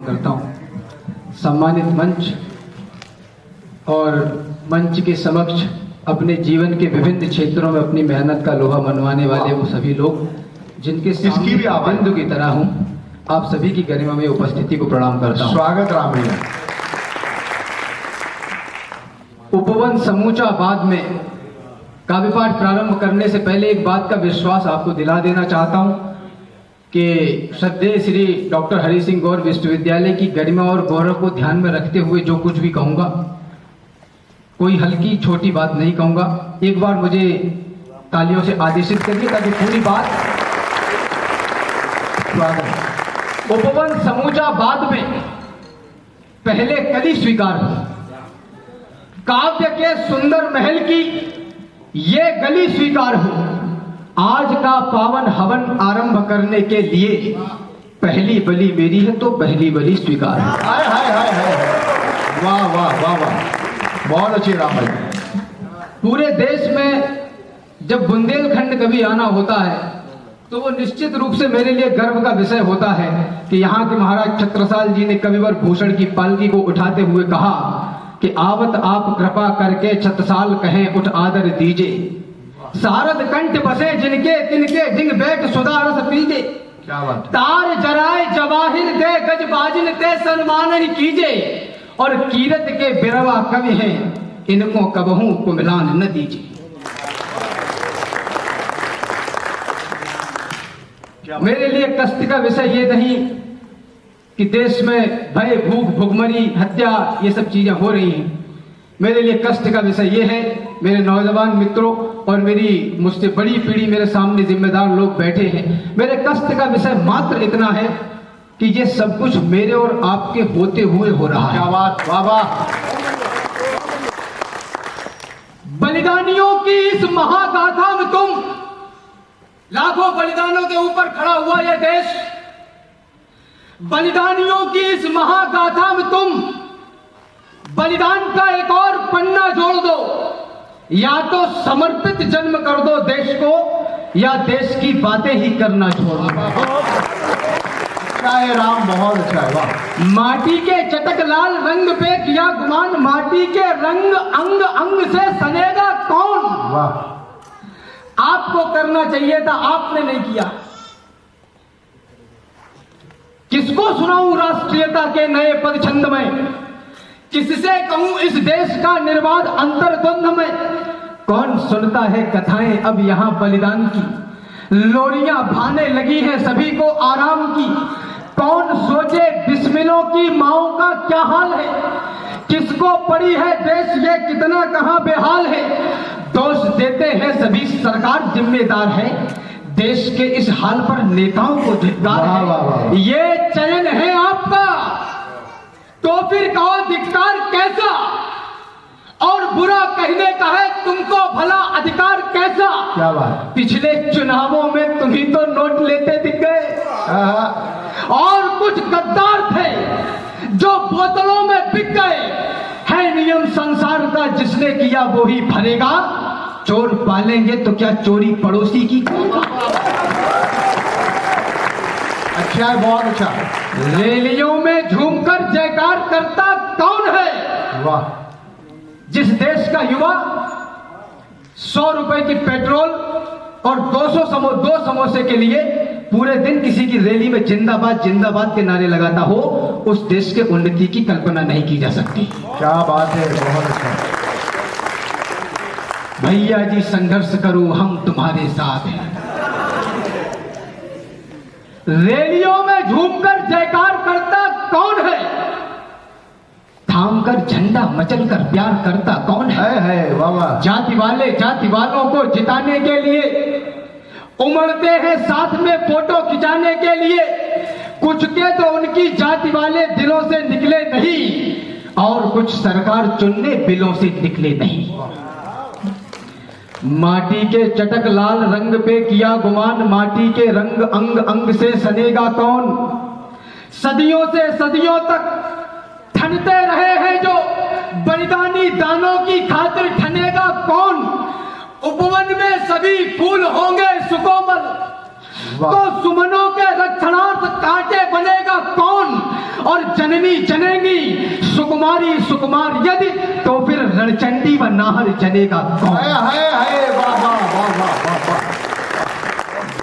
करता हूँ। सम्मानित मंच और मंच के समक्ष अपने जीवन के विभिन्न क्षेत्रों में अपनी मेहनत का लोहा मनवाने वाले वो सभी लोग जिनके सामने बिंदु की तरह हूँ, आप सभी की गरिमा में उपस्थिति को प्रणाम करता हूँ। स्वागत रामैया। उपवन समूचा बाद में काव्य पाठ प्रारंभ करने से पहले एक बात का विश्वास आपको दिला देना चाहता हूं कि श्रद्धेय श्री डॉक्टर हरि सिंह गौर विश्वविद्यालय की गरिमा और गौरव को ध्यान में रखते हुए जो कुछ भी कहूंगा, कोई हल्की छोटी बात नहीं कहूंगा। एक बार मुझे तालियों से आदेशित करिए ताकि पूरी बात। उपवन समूचा बाद में पहले कली स्वीकार हो, काव्य के सुंदर महल की ये गली स्वीकार हो, आज का पावन हवन आरंभ करने के लिए पहली बलि मेरी है तो पहली बलि स्वीकार है। हाय हाय हाय हाय, वाह वाह वाह वाह, बहुत अच्छी रामैया। पूरे देश में जब बुंदेलखंड कभी आना होता है तो वो निश्चित रूप से मेरे लिए गर्व का विषय होता है कि यहाँ के महाराज छत्रसाल जी ने कविवर भूषण की पालकी को उठाते हुए कहा कि आवत आप कृपा करके छत्रसाल कहें उठ आदर दीजे, सारद कंठ बसे जिनके तिनके जिंग बैठ सुधा रस पीजे, क्या बात। तार जराए जवाहिर दे गज बाजिन ते सन्मानन कीजे, और कीरत के बिरवा कवि हैं इनको कबहू को मिलान न दीजिए। मेरे लिए कष्ट का विषय ये नहीं कि देश में भय भूख भुखमरी हत्या ये सब चीजें हो रही हैं। मेरे लिए कष्ट का विषय ये है, मेरे नौजवान मित्रों और मेरी मुझसे बड़ी पीढ़ी मेरे सामने जिम्मेदार लोग बैठे हैं, मेरे कष्ट का विषय मात्र इतना है कि ये सब कुछ मेरे और आपके होते हुए हो रहा है। क्या बात, वाह वाह। बलिदानियों की इस महागाथा में तुम, लाखों बलिदानों के ऊपर खड़ा हुआ यह देश, बलिदानियों की इस महागाथा में तुम बलिदान का एक और पन्ना जोड़ दो, या तो समर्पित जन्म कर दो देश को, या देश की बातें ही करना छोड़ दो। अच्छा है राम, बहुत अच्छा है, वाह। माटी के चटक लाल रंग पे किया गुमान, माटी के रंग अंग अंग से सनेगा कौन। वाह। आपको करना चाहिए था, आपने नहीं किया। किसको सुनाऊं राष्ट्रीयता के नए पद छंद में, किससे कहूं इस देश का निर्बाध अंतर्द्वंद में। कौन सुनता है कथाएं अब यहां बलिदान की, लोरियां भाने लगी हैं सभी को आराम की। कौन सोचे बिस्मिलों की माओं का क्या हाल है, किसको पड़ी है देश ये कितना कहां बेहाल है। दोष देते हैं सभी सरकार जिम्मेदार है, देश के इस हाल पर नेताओं को धिक्कार है। ये चयन है आपका तो फिर कहो धिक्कार कैसा, और बुरा कहने का है तुमको भला अधिकार कैसा। क्या बात। पिछले चुनावों में तुम ही तो नोट लेते दिख गए, और कुछ गद्दार थे जो बोतलों में बिक गए। है नियम संसार का, जिसने किया वो ही भरेगा, चोर पालेंगे तो क्या चोरी पड़ोसी की। अच्छा है, बहुत अच्छा। रैलियों में झूमकर जयकार करता कौन है। वाह। जिस देश का युवा 100 रुपए की पेट्रोल और 2 समोसे के लिए पूरे दिन किसी की रैली में जिंदाबाद जिंदाबाद के नारे लगाता हो, उस देश के उन्नति की कल्पना नहीं की जा सकती। क्या बात है, बहुत अच्छा। भैया जी संघर्ष करो हम तुम्हारे साथ हैं। रैलियों में झूमकर जयकार करता कौन है, थामकर झंडा मचलकर प्यार करता कौन है। वाह वाह। जाति वाले जाति वालों को जिताने के लिए उमड़ते हैं साथ में फोटो खिंचाने के लिए, कुछ के तो उनकी जाति वाले दिलों से निकले नहीं, और कुछ सरकार चुनने बिलों से निकले नहीं। माटी के चटक लाल रंग पे किया गुमान, माटी के रंग अंग अंग से सनेगा कौन। सदियों से सदियों तक ठनते रहे हैं जो बलिदानी दानों की खातिर, ठनेगा कौन। उपवन में सभी फूल होंगे सुकोमल, तो सुमनों के रक्षणार्थ कांटे बनेगा कौन? और जननी जनेगी सुकुमारी सुकुमार यदि, तो फिर रणचंडी व नाहर जनेगा कौन?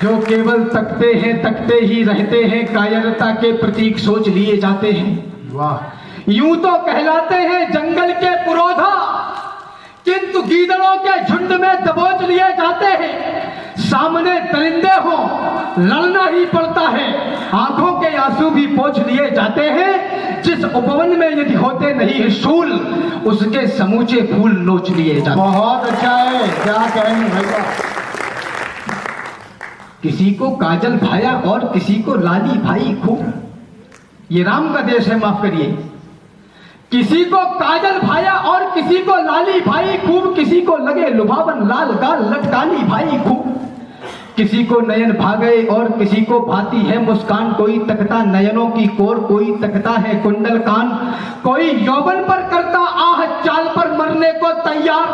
जो केवल तकते ही रहते हैं, कायरता के प्रतीक सोच लिए जाते हैं। वाह। यूं तो कहलाते हैं जंगल के पुरोधा, किंतु गीदड़ों के झुंड में दबोच लिए जाते हैं। सामने दरिंदे हो लड़ना ही पड़ता है, आंखों के आंसू भी पोंछ लिए जाते हैं। जिस उपवन में यदि होते नहीं शूल, उसके समूचे फूल नोच लिए जाते हैं। बहुत अच्छा है, क्या कहेंगे भैया। किसी को काजल भाया और किसी को लाली भाई खूब, ये राम का देश है, माफ करिए। किसी को काजल भाया और किसी को लाली भाई खूब, किसी को लगे लुभावन लाल गाल लटकानी भाई खूब। किसी को नयन भागे और किसी को भाती है मुस्कान, कोई तकता नयनों की कोर, कोई तकता है कुंडल कान। कोई यौवन पर करता आह चाल पर मरने को तैयार,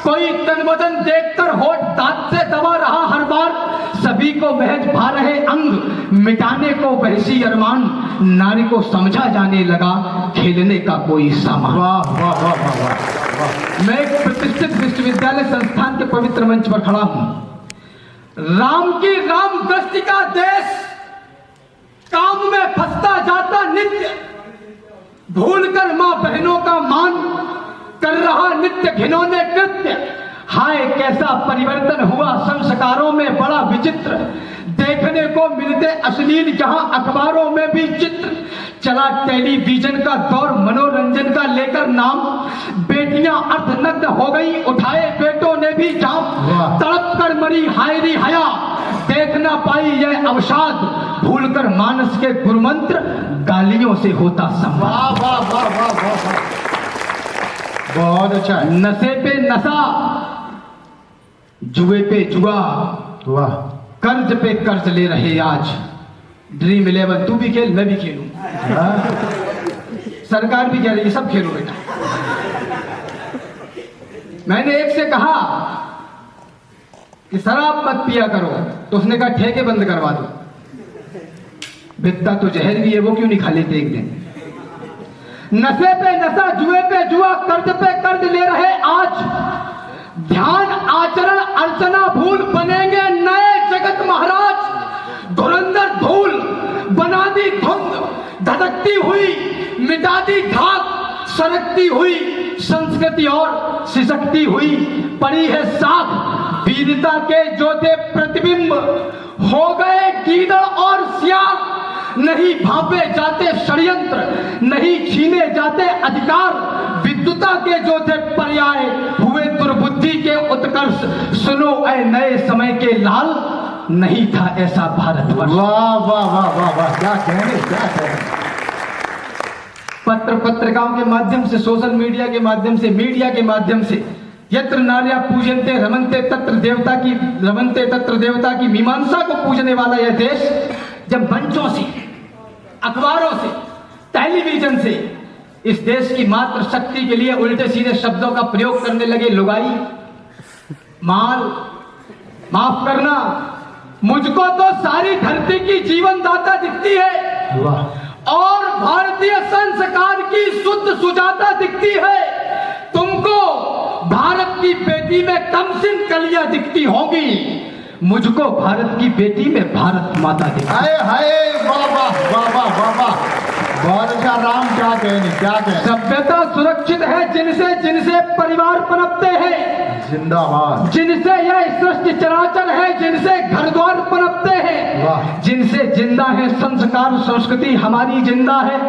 कोई तन बदन देखकर होठ दांत से दबा रहा हर बार। सभी को महज भा रहे अंग मिटाने को वहशी अरमान, नारी को समझा जाने लगा खेलने का कोई सामान। वाह वाह वाह वाह वाह। मैं एक प्रतिष्ठित विश्वविद्यालय संस्थान के पवित्र मंच पर खड़ा हूं। राम की राम दृष्टि का देश काम में फंसता जाता नित्य, भूलकर मां बहनों का मान कर रहा नित्य घिनौने कृत्य। हाय कैसा परिवर्तन हुआ संस्कारों में, बड़ा विचित्र देखने को मिलते अश्लील जहां अखबारों में भी चित्र। चला टेलीविजन का दौर मनोरंजन का लेकर नाम, बेटियां अर्धनग्न हो गई उठाए बेटों ने भी जाम। तड़प कर मरी हायरी हया, देख ना पाई यह अवसाद, भूलकर मानस के गुरुमंत्र गालियों से होता संवाद। वाह वाह वाह वाह वाह वाह। बहुत अच्छा है। नशे पे नशा, जुए पे जुआ, वाह। कर्ज पे कर्ज ले रहे आज। ड्रीम 11 तू भी खेल मैं भी खेलूं, सरकार भी कह रही है सब खेलो बेटा। मैंने एक से कहा कि शराब मत पिया करो, तो उसने कहा ठेके बंद करवा दो। बिकता तो जहर भी है, वो क्यों नहीं खा लेते एक दिन। नशे पे नशा, जुए पे जुआ, कर्ज पे कर्ज ले रहे आज। ध्यान आचरण अर्चना भूल, बनेंगे नए जगत महाराज। धुरंधर धूल बना दी धुंध, धधकती हुई मिटा दी धाक, सरकती हुई संस्कृति और सिसकती हुई पड़ी है साख। वीरता के जो थे प्रतिबिंब हो गए गीदड़ और सियार। नहीं भांपे जाते षड्यंत्र, नहीं छीने जाते अधिकार। विद्युता के जो थे पर्याय हुए दुर्बुद्धि के उत्कर्ष। सुनो ऐ नए समय के लाल, नहीं था ऐसा भारतवर्ष। वाह वाह वाह वाह वाह, क्या कहने क्या कहने। पत्र पत्रिकाओं के माध्यम से, सोशल मीडिया के माध्यम से, मीडिया के माध्यम से, यत्र नार्या पूजन्ते रमन्ते तत्र देवता की मीमांसा को पूजने वाला यह देश जब मंचों से, अखबारों से, टेलीविजन से इस देश की मात्र शक्ति के लिए उल्टे सीधे शब्दों का प्रयोग करने लगे लुगाई, माल, माफ करना, मुझको तो सारी धरती की जीवनदाता दिखती है। वाह। और भारतीय संस्कार की शुद्ध सुजाता दिखती है। तुमको भारत की बेटी में कमसिन कलियां दिखती होगी, मुझको भारत की बेटी में भारत माता दिखती। हाय हाय, वाह वाह वाह वाह वाह वाह, बहुत अच्छा। राम क्या कहने क्या कहने। सभ्यता सुरक्षित है जिनसे जिनसे परिवार पनपते हैं, जिंदाबाद। जिनसे यह सृष्टि चराचर है, जिनसे घर द्वार पनपते हैं, वाह। जिनसे जिंदा है संस्कार संस्कृति हमारी जिंदा है,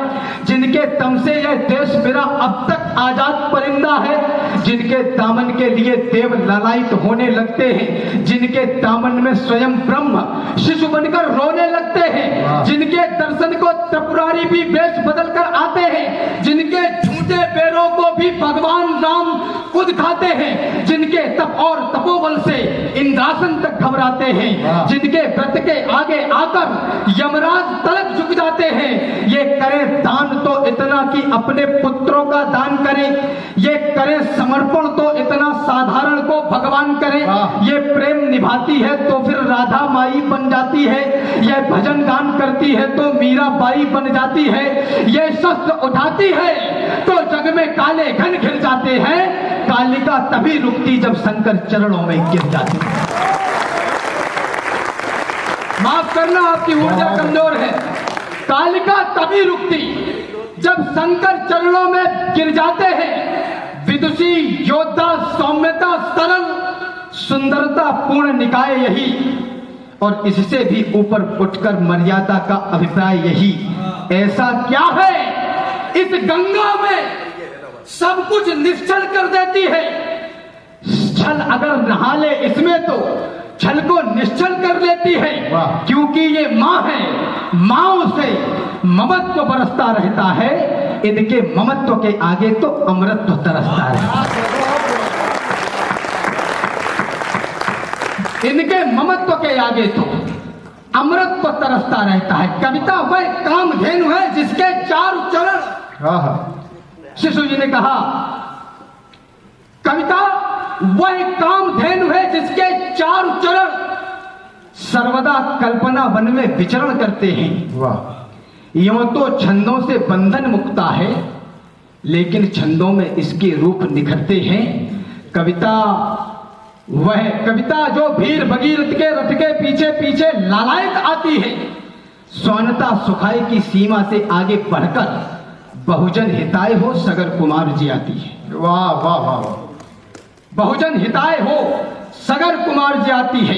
जिनके दम से यह देश मेरा अब तक आजाद परिंदा है, जिनके दामन के लिए देव लालायित होने लगते हैं, जिनके दामन में स्वयं ब्रह्म शिशु बनकर रोने लगते हैं, जिनके दर्शन को त्रिपुरारी भी वेश बदल कर आते हैं, जिनके झूठे पैरों को भी भगवान राम खुद खाते हैं, जिनके तप और तपोबल से इंद्रासन तक घबराते हैं, जिनके व्रत के आगे आकर यमराज तलक झुक जाते हैं। ये करें दान तो इतना कि अपने पुत्रों का दान करें, ये करें समर्पण तो इतना साधारण को भगवान करें, ये प्रेम निभाती है तो फिर राधा माई बन जाती है, ये भजन गान करती है तो मीरा बाई बन जाती है, ये शस्त्र उठाती है तो जग में काले घन घिर जाते हैं, कालिका तभी रुकती जब शंकर चरणों में गिर जाती है। माफ करना आपकी ऊर्जा कमजोर है। कालिका तभी रुकती जब शंकर चरणों में गिर जाते हैं। विदुषी योद्धा सौम्यता सरल सुंदरता पूर्ण निकाय यही, और इससे भी ऊपर उठकर मर्यादा का अभिप्राय यही। ऐसा क्या है इस गंगा में सब कुछ निश्चल कर देती है। छल अगर नहा ले इसमें तो छल को निश्चल कर लेती है, क्योंकि ये मां है, मां से ममत्व बरसता रहता है, इनके ममत्व के आगे तो अमृतत्व तरसता रहता है। इनके ममत्व के आगे तो अमृतत्व तरसता रहता है। कविता वह कामधेनु है जिसके चार चरण, शिशु जी ने कहा कविता वह कामधेनु है जिसके चार चरण सर्वदा कल्पना वन में विचरण करते हैं। वाह। यूं तो छंदों से बंधन मुक्ता है, लेकिन छंदों में इसके रूप निखरते हैं। कविता वह कविता जो भीर भगीरथ के रथ के पीछे पीछे लालायित आती है, स्वानता सुखाई की सीमा से आगे बढ़कर बहुजन हिताय हो सगर कुमार जी आती है। वाह वाह वाह। बहुजन हिताय हो सगर कुमार जी आती है।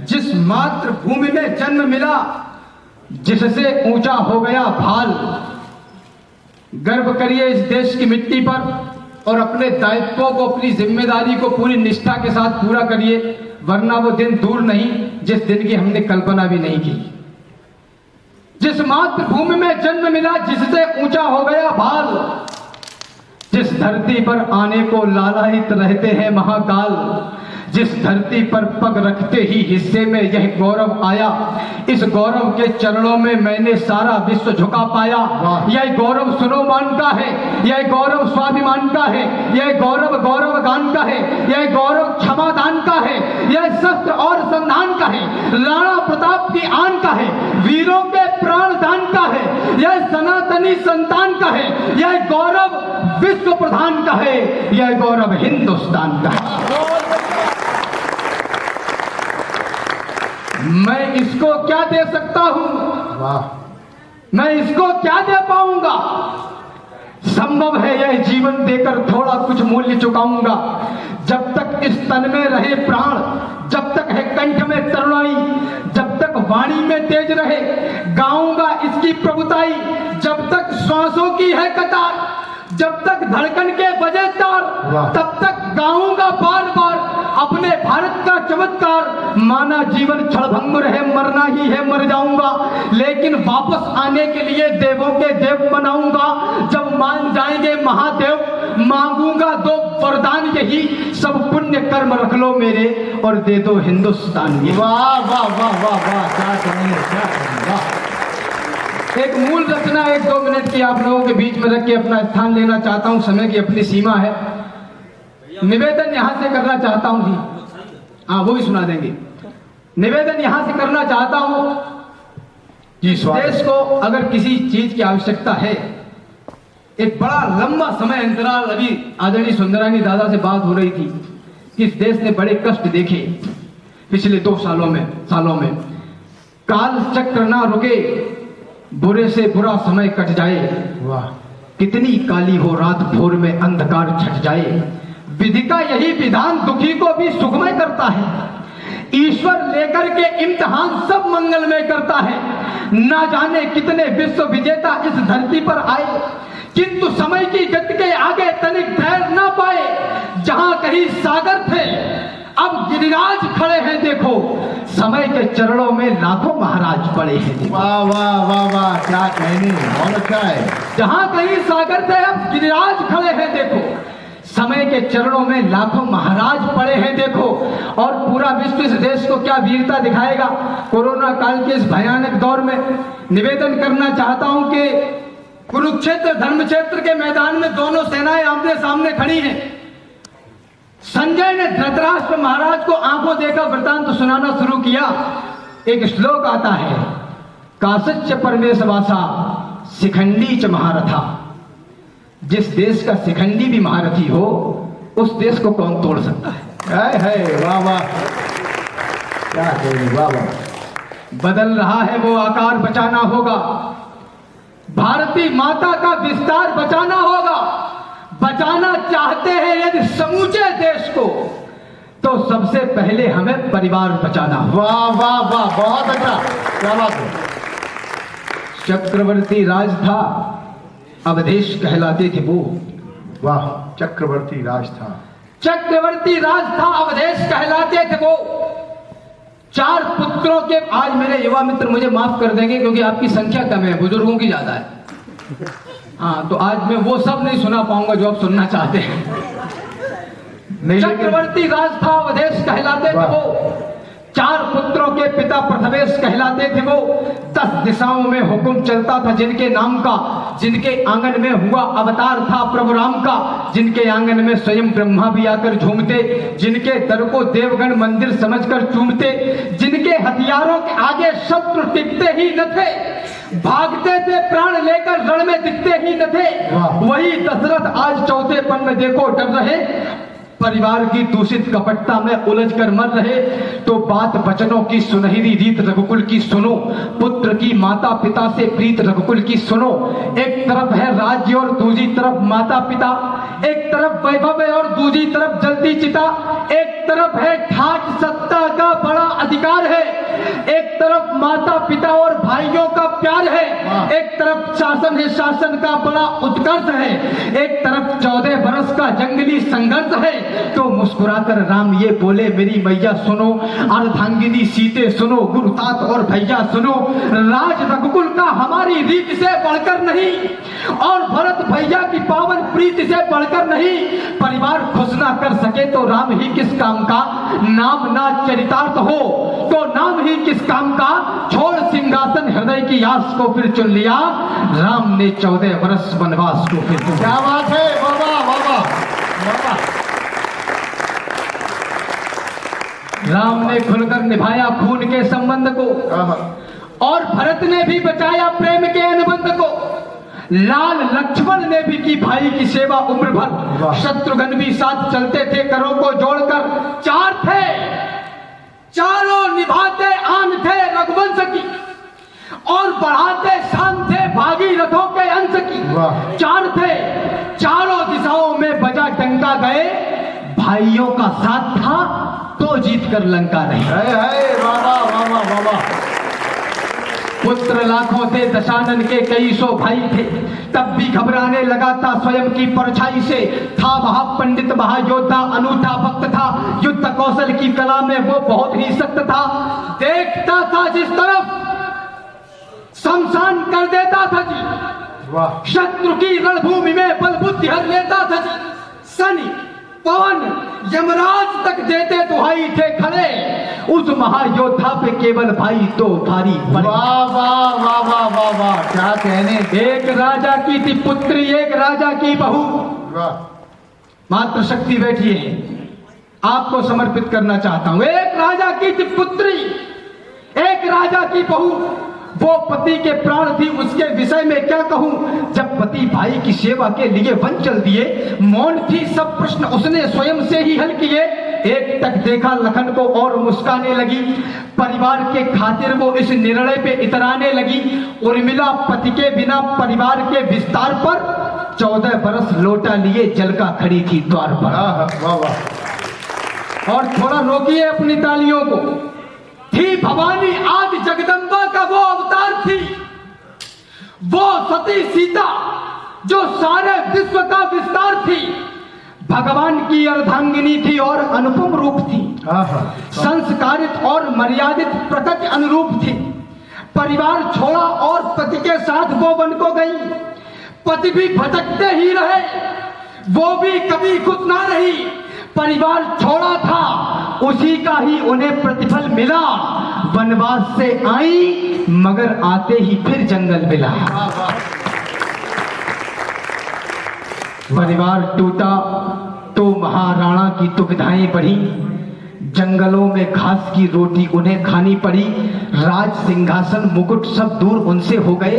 जिस मातृभूमि में जन्म मिला, जिससे ऊंचा हो गया भाल, गर्व करिए इस देश की मिट्टी पर और अपने दायित्वों को, अपनी जिम्मेदारी को पूरी निष्ठा के साथ पूरा करिए, वरना वो दिन दूर नहीं जिस दिन की हमने कल्पना भी नहीं की। जिस मातृभूमि में जन्म मिला, जिससे ऊंचा हो गया भाल, जिस धरती पर आने को लालायित रहते हैं महाकाल, जिस धरती पर पग रखते ही हिस्से में यह गौरव आया, इस गौरव के चरणों में मैंने सारा विश्व झुका पाया। यह गौरव सुनोमान का है, यह गौरव स्वाभिमान का है, यह गौरव गौरव गान का है, यह गौरव क्षमादान का है, यह शस्त्र और संधान का है, राणा प्रताप की आन का है, वीरों के प्राण दान का है, यह सनातनी संतान का है, यह गौरव विश्व प्रधान का है, यह गौरव हिंदुस्तान का है। मैं इसको क्या दे सकता हूं? वाह। मैं इसको क्या दे पाऊंगा? संभव है यह जीवन देकर थोड़ा कुछ मूल्य चुकाऊंगा। जब तक इस तन में रहे प्राण, जब तक है कंठ में तरुणाई, जब तक वाणी में तेज रहे, गाऊंगा इसकी प्रभुताई। जब तक श्वासों की है कतार, जब तक धड़कन के बजे तार, तब तक गाऊंगा बार बार अपने भारत का चमत्कार। माना जीवन क्षणभंगुर है, मरना ही है, मर जाऊंगा, लेकिन वापस आने के लिए देवों के देव बनाऊंगा। जब मान जाएंगे महादेव, मांगूंगा दो वरदान यही, सब पुण्य कर्म रख लो मेरे और दे दो हिंदुस्तान ये। वाह वाह वाह वाह वाह, क्या करेंगे, क्या करेंगे। एक मूल रचना 1-2 मिनट की आप लोगों के बीच में रख के अपना स्थान लेना चाहता हूं। समय की अपनी सीमा है, निवेदन यहां से करना चाहता हूं जी। हाँ, वो ही सुना देंगे। निवेदन यहां से करना चाहता हूं कि देश को अगर किसी चीज की आवश्यकता है, एक बड़ा लंबा समय अंतराल, अभी आदरणीय सुंदरानी दादा से बात हो रही थी कि इस देश ने बड़े कष्ट देखे पिछले 2 सालों में। काल चक्र ना रुके, बुरे से बुरा समय कट जाए। वाह। कितनी काली हो रात, भोर में अंधकार छट जाए। विधि का यही विधान दुखी को भी सुखमय करता है। ईश्वर लेकर के इम्तिहान सब मंगलमय करता है। ना जाने कितने विश्व विजेता इस धरती पर आए, किंतु समय की गति के आगे तनिक ठहर ना पाए। जहां कहीं सागर थे, अब गिरिराज खड़े हैं देखो। समय के चरणों में लाखों महाराज पड़े हैं। वाह वाह वाह वाह, क्या कहने, बहुत अच्छा है। जहां कहीं सागर थे, अब गिरिराज खड़े हैं देखो। समय के चरणों में लाखों महाराज पड़े हैं देखो। और पूरा विश्व इस देश को क्या वीरता दिखाएगा। कोरोना काल के इस भयानक दौर में निवेदन करना चाहता हूं कि कुरुक्षेत्र धर्म क्षेत्र के मैदान में दोनों सेनाएं आमने सामने खड़ी हैं। संजय ने धृतराष्ट्र महाराज को आंखों देखा वृतांत सुनाना शुरू किया। एक श्लोक आता है, कासच्च परमेश वासा शिखंडी च महारथा। जिस देश का शिखंडी भी महारथी हो उस देश को कौन तोड़ सकता है? वाह वाह, क्या कहेंगे, वाह वाह। बदल रहा है वो आकार, बचाना होगा। भारती माता का विस्तार बचाना होगा। बचाना चाहते हैं यदि समूचे देश को तो सबसे पहले हमें परिवार बचाना होगा। वाह वाह वाह, बहुत अच्छा, क्या बात है। चक्रवर्ती राज था, अवधेश कहलाते थे वो। वाह, चक्रवर्ती राज था, चक्रवर्ती राज था, अवधेश कहलाते थे वो। 4 पुत्रों के, आज मेरे युवा मित्र मुझे माफ कर देंगे क्योंकि आपकी संख्या कम है, बुजुर्गों की ज्यादा है। हाँ, तो आज मैं वो सब नहीं सुना पाऊंगा जो आप सुनना चाहते हैं। चक्रवर्ती राज था, अवधेश कहलाते थे वो। 4 पुत्रों के पिता प्रथमेश कहलाते थे वो। 10 दिशाओं में हुक्म चलता था जिनके नाम का। जिनके आंगन में हुआ अवतार था प्रभु राम का। जिनके आंगन में स्वयं ब्रह्मा भी आकर झूमते। जिनके दर को देवगण मंदिर समझकर चूमते। जिनके हथियारों के आगे शत्रु टिकते ही न थे, भागते थे प्राण लेकर, रण में दिखते ही न थे। वही दशरथ आज चौथे पन में देखो डर रहे। परिवार की दूषित कपटता में उलझ कर मर रहे। तो बात बचनों की सुनहरी रीत रघुकुल की सुनो। पुत्र की माता पिता से प्रीत रघुकुल की सुनो। एक तरफ है राज्य और दूसरी तरफ माता पिता। एक तरफ वैभव है और दूसरी तरफ जलती चिता। एक तरफ है ठाट सत्ता का बड़ा अधिकार है। एक तरफ माता पिता और भाइयों का प्यार है। एक तरफ शासन है, शासन का बड़ा उत्कर्ष है। एक तरफ 14 बरस का जंगली संघर्ष है। तो मुस्कुराकर राम ये बोले, मेरी मैया सुनो, अर्धांगिनी सीते सुनो, गुरुतात और भैया सुनो। राज रघुकुल का हमारी रीत से बढ़कर नहीं और भरत भैया की पावन प्रीति से बढ़कर नहीं। परिवार खुश ना कर सके तो राम ही किस काम का। नाम ना चरितार्थ हो तो नाम ही किस काम का। छोड़ सिंहासन हृदय की आस को फिर चुन लिया। राम ने 14 वर्ष वनवास को फिर चुन लिया। क्या बात है, बाबा बाबा बाबा। राम ने खुलकर निभाया खून के संबंध को और भरत ने भी बचाया प्रेम के अनुबंध को। लाल लक्ष्मण ने भी की भाई की सेवा उम्र भर। शत्रुघ्न भी साथ चलते थे करों को जोड़कर। 4 थे, चारों निभाते आन थे रघुवंश की और बढ़ाते शान थे भागीरथों के अंश की। 4 थे, चारों दिशाओं में बजा डंका गए। भाइयों का साथ था तो जीत कर लंका रही। बाबा बाबा बाबा। पुत्र लाखों थे, दशानन के कई सौ भाई थे। तब भी घबराने लगा था स्वयं की परछाई से। था महापंडित महायोद्धा अनूठा भक्त था। युद्ध कौशल की कला में वो बहुत ही सख्त था। देखता था जिस तरफ शमशान कर देता था जी। शत्रु की रणभूमि में बल बुद्धि हर लेता था जी। शनि पवन यमराज तक देते दुहाई थे खड़े। उस महायोद्धा पे केवल भाई 2 भारी पड़े। वाह वाह वाह वाह वाह वाह, क्या कहने। एक राजा की थी पुत्री, एक राजा की बहू। मातृशक्ति बैठी है, आपको समर्पित करना चाहता हूं। एक राजा की थी पुत्री, एक राजा की बहू। वो पति के प्राण थी, उसके विषय में क्या कहूं। जब पति भाई की सेवा के लिए वन चल दिए, मौन थी, सब प्रश्न उसने स्वयं से ही हल किए। एक तक देखा लखन को और मुस्काने लगी। परिवार के खातिर वो इस निर्णय पे इतराने लगी। उर्मिला पति के बिना परिवार के विस्तार पर 14 बरस लोटा लिए जल का खड़ी थी द्वार पर। और थोड़ा रोकिए अपनी तालियों को। थी भवानी आदि जगदम्बा का वो अवतार थी। वो सती सीता जो सारे विश्व का विस्तार थी। भगवान की अर्धांगिनी थी और अनुपम रूप थी। संस्कारित और मर्यादित प्रकृति अनुरूप थी। परिवार छोड़ा और पति के साथ वो वन को गई। पति भी भटकते ही रहे, वो भी कभी खुश ना रही। परिवार छोड़ा था, उसी का ही उन्हें प्रतिफल मिला। वनवास से आई मगर आते ही फिर जंगल मिला। परिवार टूटा तो महाराणा की दुविधाएं बढ़ी, जंगलों में घास की रोटी उन्हें खानी पड़ी, राज सिंहासन मुकुट सब दूर उनसे हो गए।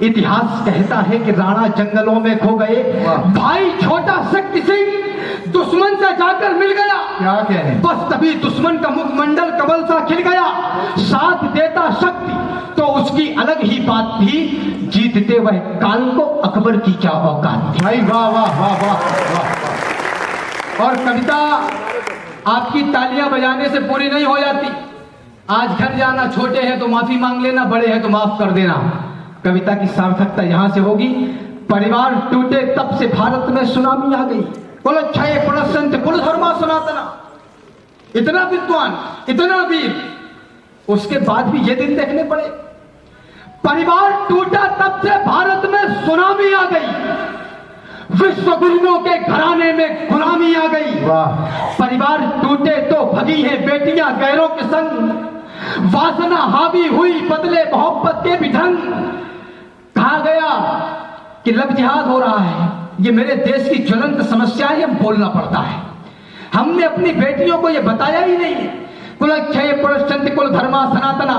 इतिहास कहता है कि राणा जंगलों में खो गए। भाई छोटा शक्ति सिंह दुश्मन से जाकर मिल गया। क्या कहने, बस तभी दुश्मन का मुखमंडल कमल सा खिल गया। साथ देता शक्ति तो उसकी अलग ही बात थी, जीतते वह काल को अकबर की क्या औकात थी। भाई वाह वाह वाह वाह वाह। और कविता आपकी तालियां बजाने से पूरी नहीं हो जाती। आज घर जाना, छोटे हैं तो माफी मांग लेना, बड़े हैं तो माफ कर देना। कविता की सार्थकता यहां से होगी। परिवार टूटे तब से भारत में सुनामी आ गई। कुल क्षय पुनः कुल धर्मा सनातना, इतना विद्वान, इतना वीर, उसके बाद भी ये दिन देखने पड़े। परिवार टूटा तब से भारत में सुनामी आ गई। विश्व गुरुओं के घराने में गुलामी आ गई। वाह। परिवार टूटे तो भगी हैं बेटियां गैरों के संग, वासना हावी हुई बदले मोहब्बत के भी ढंग। कहा गया कि लव जिहाद हो रहा है, ये मेरे देश की ज्वलंत समस्या है, बोलना पड़ता है। हमने अपनी बेटियों को ये बताया ही नहीं है। कुलक्षय पुनश्चन्ति कुल धर्मा सनातना,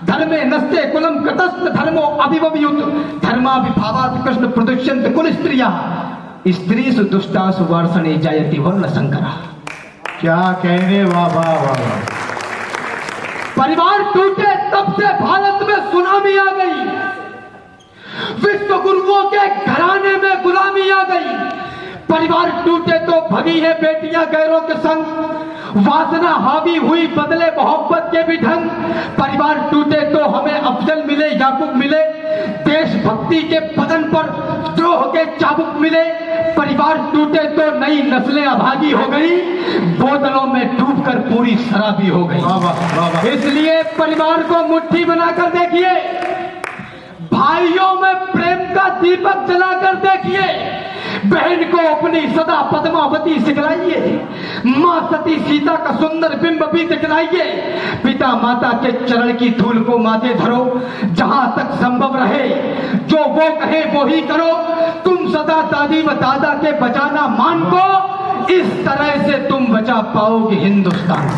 धर्मे नस्ते कुलम कतस्त धर्मो अभिवयुत, धर्माभिभावात् कृष्ण प्रदुष्यन्त कुल स्त्रिया, स्त्रीसु दुष्टासु वर्षणे जायति वर्ण संकरा। क्या कहने, वाह वाह वाह वाह। परिवार टूटे तब से भारत में सुनामी आ गई। विश्व गुरुओं के घराने में गुलामी आ गई। परिवार टूटे तो भगी है बेटियां गैरों के संग, वासना हावी हुई बदले मोहब्बत के भी ढंग। परिवार टूटे तो हमें अफजल मिले, याकूब मिले, देशभक्ति के पतन पर द्रोह के चाबुक मिले। परिवार टूटे तो नई नस्लें अभागी हो गई, बोतलों में डूबकर पूरी शराबी हो गई। वाह वाह वाह वाह। इसलिए परिवार को मुट्ठी बनाकर देखिए, भाइयों में प्रेम का दीपक जलाकर देखिए, बहन को अपनी सदा पद्मावती सिखलाइए, मां सती सीता का सुंदर बिंब भी दिखलाइए। पिता माता के चरण की धूल को माथे धरो, जहां तक संभव रहे जो वो कहे वो ही करो। तुम सदा दादी व दादा के बचाना मान को, इस तरह से तुम बचा पाओगे हिंदुस्तान।